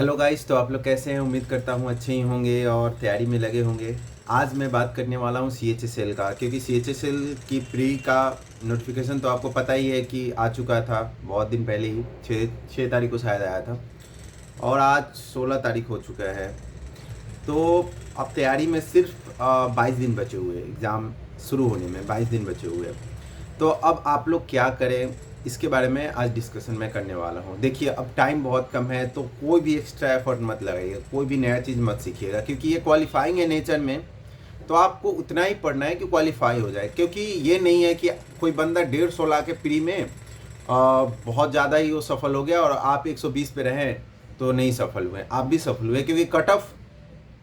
Hello guys, तो आप लोग कैसे हैं। उम्मीद करता हूँ अच्छे ही होंगे और तैयारी में लगे होंगे। आज मैं बात करने वाला हूँ CHSL का, क्योंकि CHSL की प्री का नोटिफिकेशन तो आपको पता ही है कि आ चुका था बहुत दिन पहले ही। छः तारीख को शायद आया था और आज 16 तारीख हो चुका है। तो अब तैयारी में सिर्फ 22 दिन बचे हुए हैं, एग्ज़ाम शुरू होने में 22 दिन बचे हुए हैं। तो अब आप लोग क्या करें, इसके बारे में आज डिस्कशन मैं करने वाला हूँ। देखिए, अब टाइम बहुत कम है, तो कोई भी एक्स्ट्रा एफर्ट मत लगाइएगा, कोई भी नया चीज़ मत सीखिएगा, क्योंकि ये क्वालिफाइंग है नेचर में। तो आपको उतना ही पढ़ना है कि क्वालिफाई हो जाए, क्योंकि ये नहीं है कि कोई बंदा 150 ला के प्री में बहुत ज़्यादा ही वो सफल हो गया और आप 120 पे रहें तो नहीं सफल हुए। आप भी सफल हुए, क्योंकि कट ऑफ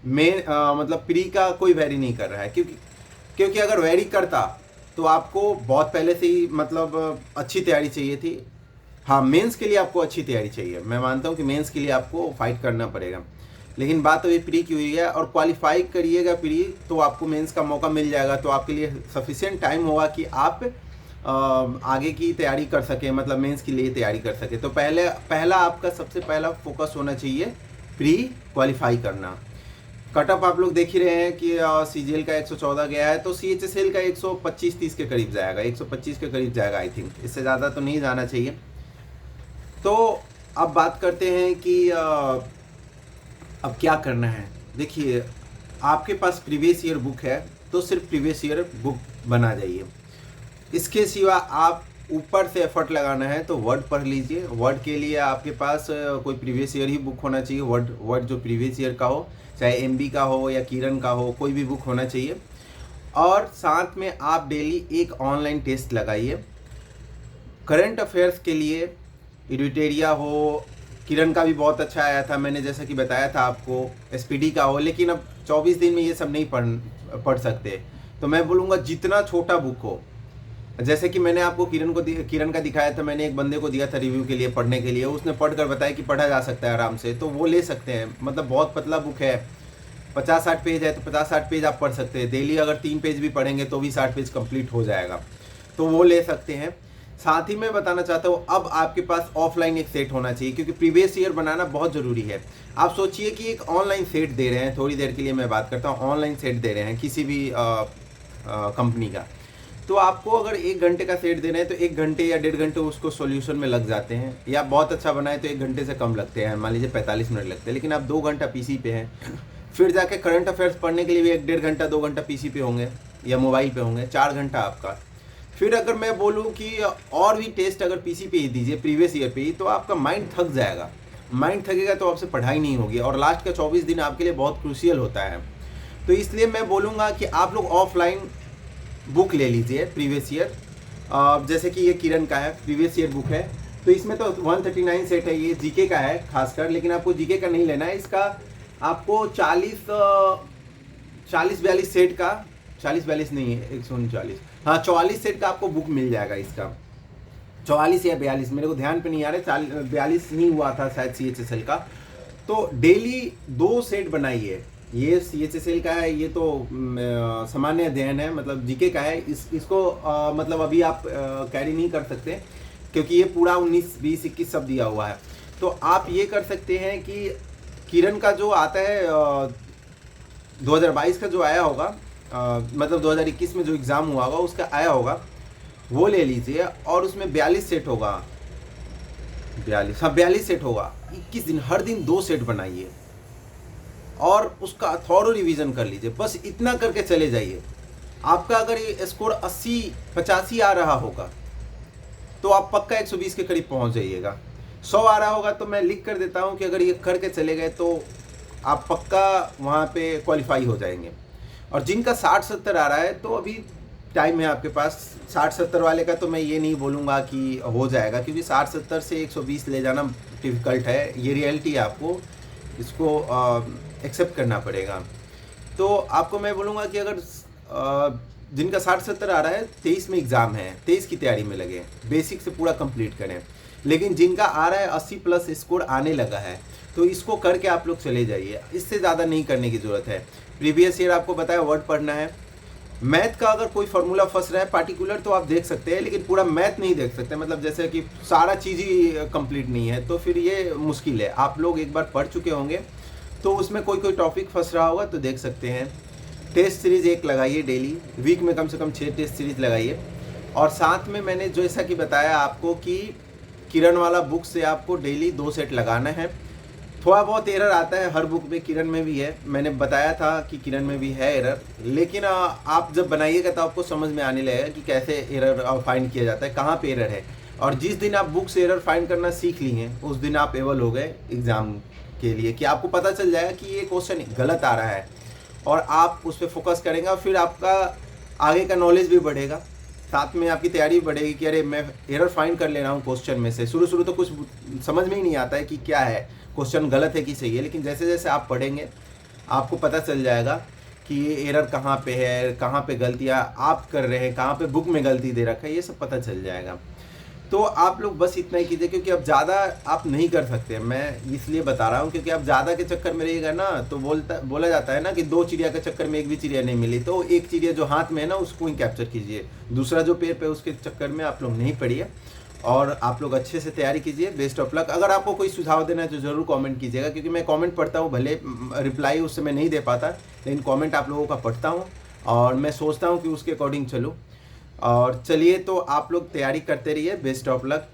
में मतलब प्री का कोई वैरी नहीं कर रहा है। क्योंकि अगर वैरी करता तो आपको बहुत पहले से ही मतलब अच्छी तैयारी चाहिए थी। हाँ, मेंस के लिए आपको अच्छी तैयारी चाहिए, मैं मानता हूँ कि मेंस के लिए आपको फाइट करना पड़ेगा, लेकिन बात अभी प्री की हुई है। और क्वालिफाई करिएगा प्री तो आपको मेंस का मौका मिल जाएगा, तो आपके लिए सफिशिएंट टाइम होगा कि आप आगे की तैयारी कर सकें, मतलब मेंस के लिए तैयारी कर सकें। तो पहला आपका सबसे पहला फोकस होना चाहिए प्री क्वालिफाई करना। कट ऑफ आप लोग देख ही रहे हैं कि CGL का 114 गया है, तो CHSL का 125-30 के करीब जाएगा, 125 के करीब जाएगा आई थिंक, इससे ज़्यादा तो नहीं जाना चाहिए। तो अब बात करते हैं कि अब क्या करना है। देखिए, आपके पास प्रीवियस ईयर बुक है तो सिर्फ प्रीवियस ईयर बुक बना जाइए। इसके सिवा आप ऊपर से एफर्ट लगाना है तो वर्ड पढ़ लीजिए। वर्ड के लिए आपके पास कोई प्रीवियस ईयर ही बुक होना चाहिए। वर्ड जो प्रीवियस ईयर का हो, चाहे MB का हो या किरण का हो, कोई भी बुक होना चाहिए। और साथ में आप डेली एक ऑनलाइन टेस्ट लगाइए। करंट अफेयर्स के लिए एडिटेरिया हो, किरण का भी बहुत अच्छा आया था, मैंने जैसा कि बताया था आपको। SPD का हो, लेकिन अब 24 दिन में ये सब नहीं पढ़ सकते। तो मैं बोलूँगा जितना छोटा बुक हो, जैसे कि मैंने आपको किरण का दिखाया था, मैंने एक बंदे को दिया था रिव्यू के लिए, पढ़ने के लिए। उसने पढ़कर बताया कि पढ़ा जा सकता है आराम से, तो वो ले सकते हैं। मतलब बहुत पतला बुक है, 50-60 पेज है, तो 50-60 पेज आप पढ़ सकते हैं। डेली अगर 3 पेज भी पढ़ेंगे तो भी 60 पेज कंप्लीट हो जाएगा, तो वो ले सकते हैं। साथ ही मैं बताना चाहता हूँ, अब आपके पास ऑफलाइन एक सेट होना चाहिए, क्योंकि प्रीवियस ईयर बनाना बहुत ज़रूरी है। आप सोचिए कि एक ऑनलाइन सेट दे रहे हैं, थोड़ी देर के लिए मैं बात करता हूँ, ऑनलाइन सेट दे रहे हैं किसी भी कंपनी का। तो आपको अगर 1 घंटे का सेट देना है तो 1 घंटे या 1.5 घंटे उसको सॉल्यूशन में लग जाते हैं, या बहुत अच्छा बनाए तो 1 घंटे से कम लगते हैं, मान लीजिए 45 मिनट लगते हैं। लेकिन आप 2 घंटा PC पे हैं, फिर जाके करंट अफेयर्स पढ़ने के लिए भी 1-1.5 घंटा 2 घंटा PC पे होंगे या मोबाइल पे होंगे, 4 घंटा आपका। फिर अगर मैं बोलूँ कि और भी टेस्ट अगर PC पे ही दीजिए, प्रीवियस ईयर पे ही, तो आपका माइंड थक जाएगा। माइंड थकेगा तो आपसे पढ़ाई नहीं होगी, और लास्ट का 24 दिन आपके लिए बहुत क्रूशियल होता है। तो इसलिए मैं बोलूँगा कि आप लोग ऑफलाइन बुक ले लीजिए प्रीवियस ईयर। जैसे कि ये किरण का है, प्रीवियस ईयर बुक है, तो इसमें तो 139 सेट है, ये GK का है खासकर। लेकिन आपको GK का नहीं लेना है, इसका आपको 40-42 सेट का, 40-42 नहीं है, 139, हाँ 44 सेट का आपको बुक मिल जाएगा इसका। 44 या 42, मेरे को ध्यान पे नहीं आ रहा, 42 नहीं हुआ था शायद CHSL का। तो डेली 2 सेट बनाइए। ये CHSL का है, ये तो सामान्य अध्ययन है, मतलब GK का है। इसको मतलब अभी आप कैरी नहीं कर सकते, क्योंकि ये पूरा 19, 20, 21 सब दिया हुआ है। तो आप ये कर सकते हैं कि किरण का जो आता है 2022 का जो आया होगा, मतलब 2021 में जो एग्ज़ाम हुआ होगा उसका आया होगा, वो ले लीजिए। और उसमें 42 सेट होगा, 42, हाँ 42 सेट होगा। 21 दिन, हर दिन 2 सेट बनाइए और उसका थॉरो रिवीजन कर लीजिए। बस इतना करके चले जाइए। आपका अगर ये स्कोर 80-85 आ रहा होगा तो आप पक्का 120 के करीब पहुंच जाइएगा। 100 आ रहा होगा तो मैं लिख कर देता हूं कि अगर ये करके चले गए तो आप पक्का वहां पे क्वालिफाई हो जाएंगे। और जिनका 60-70 आ रहा है तो अभी टाइम है आपके पास। 60-70 वाले का तो मैं ये नहीं बोलूँगा कि हो जाएगा, क्योंकि 60-70 से 120 ले जाना डिफ़िकल्ट है, ये रियलिटी है, आपको इसको एक्सेप्ट करना पड़ेगा। तो आपको मैं बोलूँगा कि अगर जिनका 60-70 आ रहा है, 23 में एग्ज़ाम है, 23 की तैयारी में लगे, बेसिक से पूरा कंप्लीट करें। लेकिन जिनका आ रहा है 80+ स्कोर आने लगा है, तो इसको करके आप लोग चले जाइए, इससे ज़्यादा नहीं करने की ज़रूरत है। प्रीवियस ईयर आपको बताया वर्ड पढ़ना है, मैथ का अगर कोई फार्मूला फंस रहा है पार्टिकुलर तो आप देख सकते हैं, लेकिन पूरा मैथ नहीं देख सकते, मतलब जैसे कि सारा चीज़ ही कंप्लीट नहीं है, तो फिर ये मुश्किल है। आप लोग एक बार पढ़ चुके होंगे तो उसमें कोई कोई टॉपिक फंस रहा होगा तो देख सकते हैं। टेस्ट सीरीज़ एक लगाइए डेली, वीक में कम से कम 6 टेस्ट सीरीज़ लगाइए। और साथ में मैंने जैसा कि बताया आपको कि किरण वाला बुक से आपको डेली 2 सेट लगाना है। थोड़ा बहुत एरर आता है हर बुक में, किरण में भी है, मैंने बताया था कि किरण में भी है एरर, लेकिन आप जब बनाइएगा तो आपको समझ में आने लगेगा कि कैसे एरर फाइंड किया जाता है, कहाँ पे एरर है। और जिस दिन आप बुक से एरर फाइंड करना सीख ली हैं उस दिन आप एबल हो गए एग्ज़ाम के लिए, कि आपको पता चल जाएगा कि ये क्वेश्चन गलत आ रहा है और आप उस पर फोकस करेंगे और फिर आपका आगे का नॉलेज भी बढ़ेगा, साथ में आपकी तैयारी भी बढ़ेगी कि अरे मैं एरर फाइंड कर ले रहा हूँ क्वेश्चन में से। शुरू तो कुछ समझ में ही नहीं आता है कि क्या है, क्वेश्चन गलत है कि सही है, लेकिन जैसे जैसे आप पढ़ेंगे आपको पता चल जाएगा कि ये एरर कहाँ पे है, कहाँ पे गलतियाँ आप कर रहे हैं, कहाँ पे बुक में गलती दे रखा है, ये सब पता चल जाएगा। तो आप लोग बस इतना ही कीजिए, क्योंकि अब ज़्यादा आप नहीं कर सकते, मैं इसलिए बता रहा हूँ क्योंकि आप ज़्यादा के चक्कर में रहिएगा ना तो बोला जाता है ना कि 2 चिड़िया के चक्कर में एक भी चिड़िया नहीं मिली, तो एक चिड़िया जो हाथ में है ना उसको ही कैप्चर कीजिए, दूसरा जो पेड़ पे उसके चक्कर में आप लोग नहीं पड़िए। और आप लोग अच्छे से तैयारी कीजिए। Best of luck. अगर आपको कोई सुझाव देना है तो ज़रूर कमेंट कीजिएगा, क्योंकि मैं कमेंट पढ़ता हूँ, भले रिप्लाई उस समय नहीं दे पाता, लेकिन कमेंट आप लोगों का पढ़ता हूँ और मैं सोचता हूँ कि उसके अकॉर्डिंग चलूँ। और चलिए, तो आप लोग तैयारी करते रहिए। Best of luck.